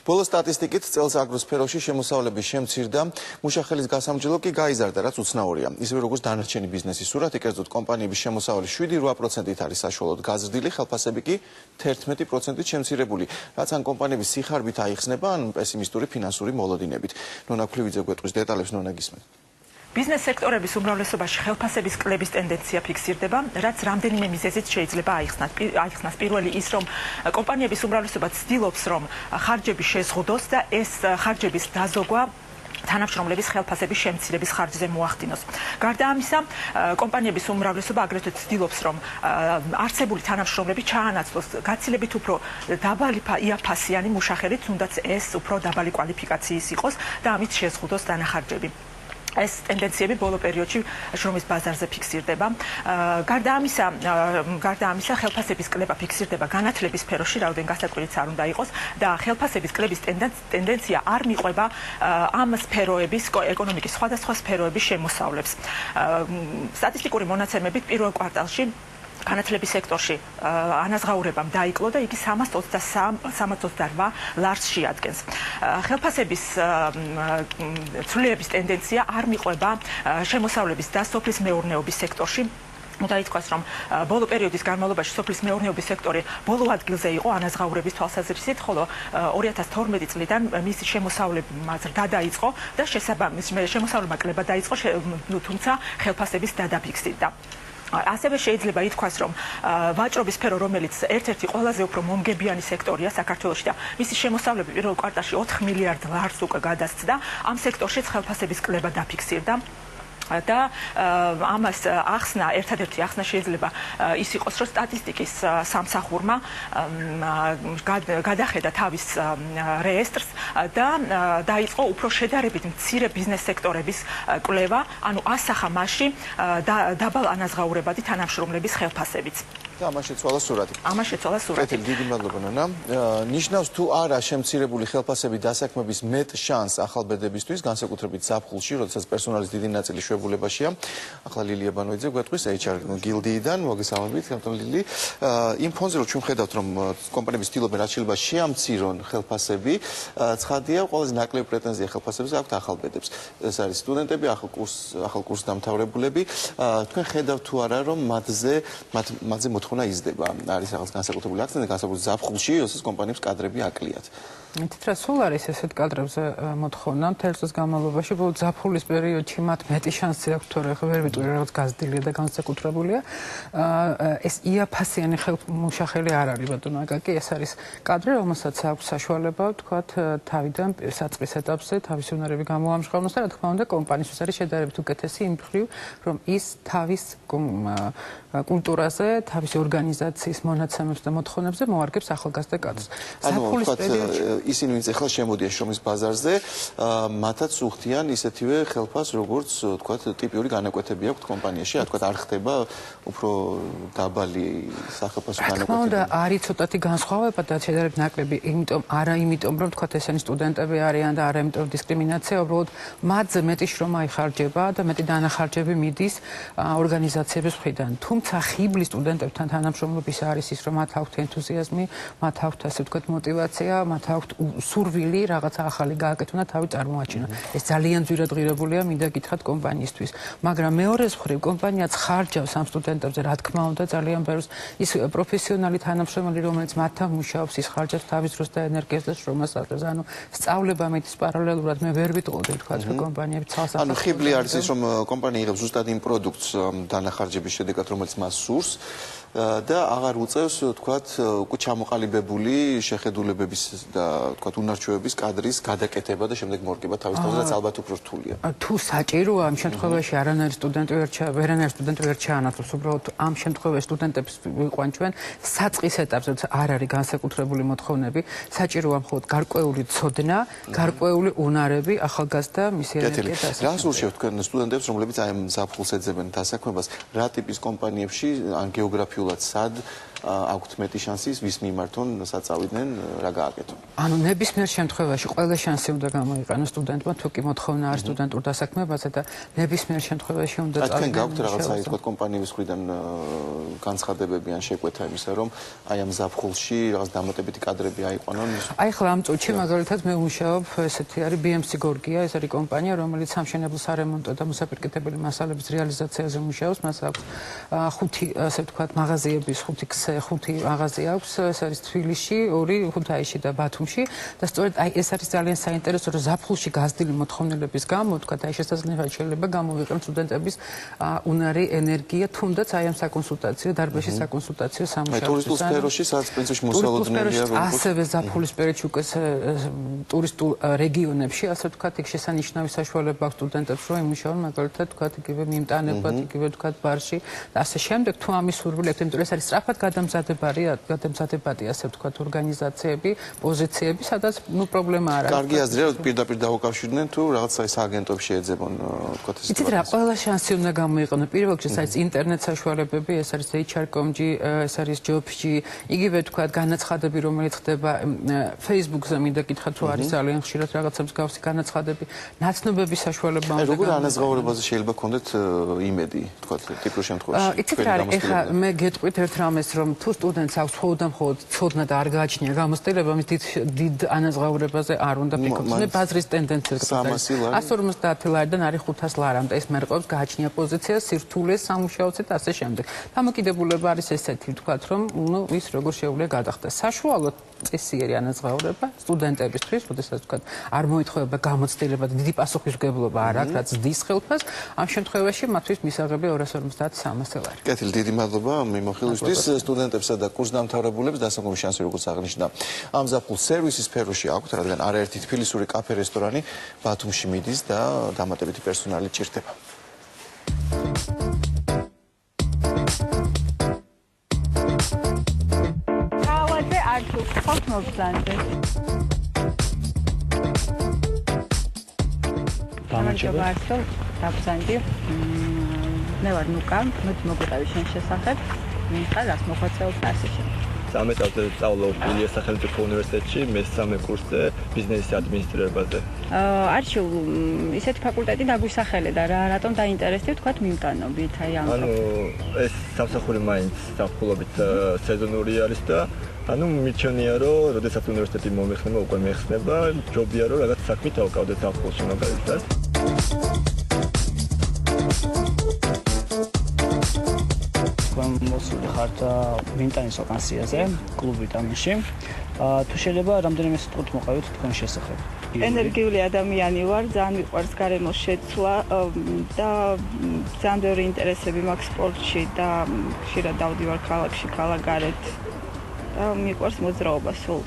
ბოლო სტატისტიკით წელს აგროსფეროში შემოსავლების შემცირდა, მუშახელის გასამჯელო კი გაიზარდა, რაც უცნაურია. ისევე როგორც დანარჩენი ბიზნესის სურათი, კერძოდ კომპანიების შემოსავალი 7-8%-ით არის საშუალოდ გაზრდილი, ხელფასები კი 11%-ით შემცირებული, რაც ან კომპანიების სიხარბით აიხსნება, ან პესიმისტური ფინანსური მოლოდინებით. ნონა ქვლივიძე გვეტყვის დეტალებს, ნონა გისმენთ. ბიზნეს სექტორების უმრავლესობაში ხელფასების კლების ტენდენცია ფიქსირდება, რაც რამდენიმე მიზეზით შეიძლება აიხსნას. პირველი ის, რომ კომპანიების უმრავლესობა ცდილობს, რომ ხარჯები შეზღუდოს და ეს ხარჯების დაზოგვა თანამშრომლების ხელფასების შემცირების ხარჯზე მოახდინოს. გარდა ამისა, კომპანიების უმრავლესობა აგრეთვე ცდილობს, რომ არსებული თანამშრომლები ჩაანაცვლოს გაცილებით უფრო დაბალი იაფფასიანი მუშახელით, თუნდაც ეს უფრო დაბალი კვალიფიკაციის იყოს და ამით შეზღუდოს დანახარჯები. ეს ტენდენციები ბოლო პერიოდში შრომის ბაზარზე ფიქსირდება. გარდა ამისა, ხელფასების კლება ფიქსირდება განათლების სფეროში, რაოდენ გასაკვირიც არ უნდა იყოს და ხელფასების კლების ტენდენცია არ მიყვება ამ სფეროების, ეკონომიკის სხვადასხვა სფეროების შემოსავლებს. სტატისტიკური მონაცემებით პირველ კვარტალში განათლების სექტორში ანაზღაურებამ დაიკლო და იგი 328 ლარს შეადგენს. ხელფასების ცვლილების ტენდენცია არ მიყვება შემოსავლების და სოფლის მეურნეობის სექტორში. უნდა ითქვას, რომ ბოლო პერიოდის განმავლობაში სოფლის მეურნეობის სექტორი ბოლო ადგილზე იყო ანაზღაურების თვალსაზრისით, ხოლო 2012 წლიდან მისი შემოსავლება ზრდა დაიწყო და შემოსავლება კლება დაიწყო, თუმცა ხელფასების დადა ფიქსირდა. ასევე შეიძლება ითქვას, რომ ვაჭრობის სფერო, რომელიც ერთ-ერთი ყველაზე უფრო მომგებიანი სექტორია საქართველოში და მისი შემოსავლები პირველ კვარტალში 4 მილიარდ ლარს უკვე გადასცდა, ამ სექტორშიც ხელფასების კლება დაფიქსირდა. და ამას ერთადერთი ახსნა შეიძლება ის იყოს, რომ სტატისტიკის სამსახურმა გადახედა თავის რეესტრს და დაიწყო უფრო შედარებით მცირე ბიზნეს სექტორების კვლევა, ანუ ასახა მასში დაბალ ანაზღაურებადი თანამშრომლების ხელფასებიც. და ამას შეცვალა სურათი. კეთილი, დიდი მადლობა ნონა. ნიშნავს თუ არა შემცირებული ხელფასები დასაქმების მეტ შანსს ახალ ბედებისთვის, განსაკუთრებით ზაფხულში, როდესაც პერსონალის დიდი ნაწილი შვებულებაშია. ახლა ლილია ბანოიძე გვეტყვის HR გილდიიდან, მოგესალმებით, ლილი. იმ ფონზე რომ ჩვენ ხედავთ, რომ კომპანიების ცდილობენ რაც შეიძლება შეამცირონ ხელფასები, ცხადია, ყველაზე ნაკლები პრეტენზია ხელფასებზე აქვთ ახალ ბედებს. ეს არის სტუდენტები, ახალ კურს დამთავრებულები. თქვენ ხედავთ თუ არა, რომ მათზე მოთხოვნა იზრდება, არის რაღაც განსაკუთრებული აქცენტი, განსაკუთრებით ზაფხულში, როდესაც კომპანიებს კადრები აკლიათ. მეთქი რა სულ არის ესეთ კადრებზე მოთხოვნა მთელ წლის განმავლობაში, ბოლო ზაფხულის პერიოდში მათ მეტი შანსი აქვს, თორე ხო ვერ ვიტყვი რაღაც გაზრდილია და განსაკუთრებულია. ეს იაფფასიანი მუშახელი არ არის ბატონო აკაკი, ეს არის კადრი, რომელსაც აქვს საშუალება, ვთქვათ, თავიდან საწყის ეტაპზე თავისი უნარები გამოამჟღავნოს და რა თქმა უნდა კომპანიისთვის არის შედარებით უკეთესი იმ მხრივ, რომ ის თავის კულტურაზე, თავის ორგანიზაციის მონაცემებს და მოთხოვნებზე მოარგებს ახალგაზრდა კადრს. ზაფხულის პერიოდში ისინი ვინც ახლა შემოდიან შრომის ბაზარზე, მათაც უხდიან ისეთივე ხელფასს, როგორც თქვათ, ტიპიური განაკვეთები აქვთ კომპანიაში, რა თქვათ, არ ხდება უფრო დაბალი სახელფასო განაკვეთები. თქმა უნდა, არის ცოტათი განსხვავება და შედარებით ნაკლები, იმიტომ რომ თქვათ, ესენი სტუდენტები არიან და არა იმიტომ დისკრიმინაცია, უბრალოდ მათზე მეტი შრომა იხარჯება და მეტი დანახარჯები მიდის ორგანიზაციების მხრიდან. თუმცა ხიბლი სტუდენტებთან თანამშრომლობის არის ის, რომ მათ აქვთ ენთუზიაზმი, მათ აქვთ ასე ვთქვათ мотивация, მათ აქვთ სურვილი რაღაცა ახალი გააკეთონ და თავი წარმოაჩინონ. ეს ძალიან ძვირადღირებულია, მინდა გითხრათ კომპანიისთვის. მაგრამ მეორეს მხრივ კომპანიაც ხარჯავს ამ სტუდენტებზე, რა თქმა უნდა, ძალიან ბევრს ის პროფესიონალი თანამშრომელი, რომელიც მათთან მუშაობს, ის ხარჯავს თავის დროს და ენერგიას და შრომას აძლევს. ანუ სწავლება მიდის პარალელურად, მე ვერ ვიტყოდი ვთქვათ, რომ კომპანიები ცალსახელმოქმედო. ანუ ხიბლი არის ის, რომ კომპანია იღებს ზუსტად იმ პროდუქტს დანახარჯების შედეგად, რომელიც მას სურს და აღარ უწევს, თქვათ, უკვე ჩამოყალიბებული შეხედულებების და თქვათ, უნარჩვევების კადრის გადაკეთება და შემდეგ მორგება თავის თავზე, რაც ალბათ უფრო რთულია. თუ საჭიროა ამ შემთხვევაში არანაირი სტუდენტი ვერ ჩაანაცვლოს, უბრალოდ ამ შემთხვევაში სტუდენტებს ვიყვან ჩვენ საწყის ეტაპზე, როცა არ არის განსაკუთრებული მოთხოვნები, საჭიროა მხოლოდ გარკვეული ცოდნა, გარკვეული უნარები, ახალგაზრდა მისი ენერგია და ასე. რას ურჩევთ თქვენ სტუდენტებს, რომლებიც აი ამ ზაფხულს ეძებენ დასაქმებას, რა ტიპის კომპანიებში ან გეოგრაფიულად სად აქვთ მეტი შანსი ვის მიმართონ საწავიდნენ რა გააკეთონ. ანუ ნებისმიერ შემთხვევაში ყველა შანსი უნდა გამოიყენოს სტუდენტმა, თუ კი მოთხოვნა არის სტუდენტურ დასაქმებაზე და ნებისმიერ შემთხვევაში უნდა წავიდნენ. თქვენ გაქვთ რაღაცა თქვა კომპანიების მხრიდან განცხადებები ან შეკვეთა იმისა, რომ აი ამ ზაფხულში რაღაც დამატებითი კადრები აიყვანონ? აი ხლა ამ წუთში მაგალითად მე ვმუშაობ, ესეთი არის BMC Gorgia, ეს არის კომპანია, რომელიც სამშენებლო სარემონტო და მოსაპირკეთებელი მასალების რეალიზაციაზე მუშაობს. მას აქვს 5 ასე ვთქვათ მაღაზიების 5 მაღაზია აქვს, ეს არის თბილისში, 2 ქუთაისში და ბათუმში და სწორედ აი ეს არის ძალიან საინტერესო, რომ ზაფხულში გაზრდილი მოთხოვნილების გამო, ვთქვათ, აი შესაძლებლად შეიძლება გამოვიყენოთ სტუდენტების უნარი, ენერგია, თუნდაც აი ამ საკონსულტაციო, დარბაზის საკონსულტაციო სამუშაოებს. ტურისტულ სფეროში, სადაც პრინციპში მოსალოდნელია, ასევე ზაფხულის პერიოდში უკვე ტურისტულ რეგიონებში, ასე ვთქვათ, იქ შესანიშნავი საშუალება აქვს სტუდენტებს, რომ იმუშაონ, მაგალითად, ვთქვათ, იგივე მიმტანებად, იგივე ვთქვათ, ბარში და ასე შემდეგ, თუ ამის სურვილი აქვს, იმიტომ რომ ეს არის სწრაფად გადამზადებადი, ასე ვთქვათ, ორგანიზაციები, პოზიციები, სადაც ნუ პრობლემა არ არის. კარგი აზრია, რომ პირდაპირ დაუკავშირდნენ, თუ რაღაცა ის აგენტებში ეძებონ, ვთქვათ, ეს იცით რა, ყველა შანსი უნდა გამოიყენო. პირველ რიგში ეს არის ინტერნეტ sაშუალებები, ეს არის HR.com-ი, ეს არის Jobs-ი, იგივე ვთქვათ, განაცხადები, რომელიც ხდება Facebook-ზე, მინდა გითხრათ, თუ არის ძალიან ხშირად რაღაცა მსგავსი განაცხადები, ნაცნობების საშუალება უნდა. როგორ ანაზღაურებაზე შეიძლება გქონდეთ იმედი, ვთქვათ, ტიპურ შემთხვევაში? იცით რა, ეხლა მე გეტყვით ერთ რამეს, რომ თუ სტუდენტს აქვს მხოლოდ ცოდნა და არ გააჩნია გამოცდილება, მის დიდ ანაზღაურებაზე არ უნდა ფიქრობს. მე ბაზრის ტენდენციას გქონდა. 150 ლარიდან არის 500 ლარამდე ეს მერყეობს გააჩნია პოზიცია, სირთულეს სამუშაოზე და ასე შემდეგ. დამოკიდებულება არის ესეთი, ვთქვათ, რომ ნუ ის როგორ შეუძლია გადახდეს. საშუალოდ წესიერი ანაზღაურება სტუდენტებისთვის, როდესაც ვთქვათ, არ მოითხოვება გამოცდილება და დიდი პასუხისმგებლობა არ აქვს, რაც ზრდის ხელფას, ამ შემთხვევაში მათთვის მისაღებია 250-300 ლარი. კეთილი, დიდი მადლობა მიმოხილვისთვის სტუდენტებსა და კურსდამთავრებულებს დასაქმების შანსი როგორც აღნიშნა. ამ ზაფხულს სერვისის სფეროში აქვთ, რადგან არაერთი თბილისური კაფე რესტორანი ბათუმში მიდის და დამატებითი პერსონალი ჭირდება. ხოთ მოგზანდე. დამაჯობა დაბზანდი. მე ვარ ნუკა, მოგვიყევი შენ შესახებ. მიხარ რას მოხოცეობს ასე შენ. სამეცნიერო სწავლობ ილია სახელმწიფო უნივერსიტეტში, მესამე კურსზე ბიზნესის ადმინისტრირებაზე. არჩევ ისეთი ფაკულტეტი დაგვისახელე და რატომ დაინტერესდი თქვათ მიმტანობით აი ამ. ანუ ეს სამსახური მაინც საფულობით სეზონური არის და ანუ მიჩვენია რომ როდესაც უნივერსიტეტი მომეხსნება, უკვე მეხსნება, ჯობია რომ რაღაც საქმით ავკავდეთ საფულში მაგალითად. მოსული ხართ მიმტანის ვაკანსიაზე, კლუბი ტამაში. თუ შეიძლება რამდენიმე სიტყვით მოყავით თქვენ შესახებ. ენერგიული ადამიანი ვარ, ძალიან მიყვარს გარემოს შეცვლა და ძალიან ბევრი ინტერესები მაქვს სპორტში და ხშირად დავდივარ ქალაქში, ქალაქგარეთ. და მიყვარს მოძრაობა სულ.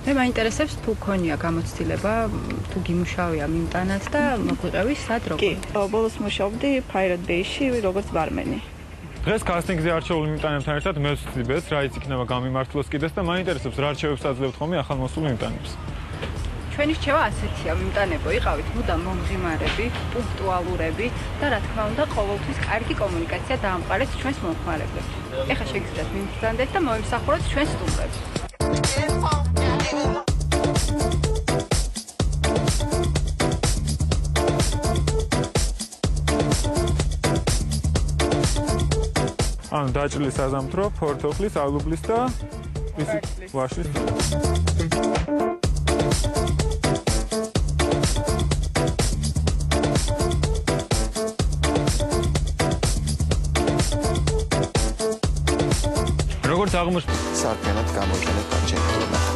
მე მაინტერესებს თუ ქონია გამოცდილება, თუ გიმუშავია მიმტანად და მოგვიყევი სად როგორ. კი, ბოლოს მუშაობდი Pirate Bay-ში როგორც ბარმენი. დღეს კასტინგზე არჩეული მიმტანებთან ერთად მე ვცდილობ რა ის იქნება გამიმართლოს კიდეც და მაინტერესებს რა რჩევებს აძლევთ ხოლმე ახალმოსულ მიმტანებს. ჩვენი რჩევა ასეთია, მიმტანებო, იყავით მუდამ მომღიმარებით, პუნქტუალურებით და რა თქმა უნდა, ყოველთვის კარგი კომუნიკაცია დაამყარეთ ჩვენს მომხმარებლებს. ეხლა შეგიძლიათ მიმბრძანდეთ და მოიმსახუროთ ჩვენს სტუმრებს. ანუ დაჭრილი საზამთრო, ფორთოხლის, ალუბლის და ვაშლის. როგორც აღმოჩნდა, სარფენად გამოიყენეთ არჩენით.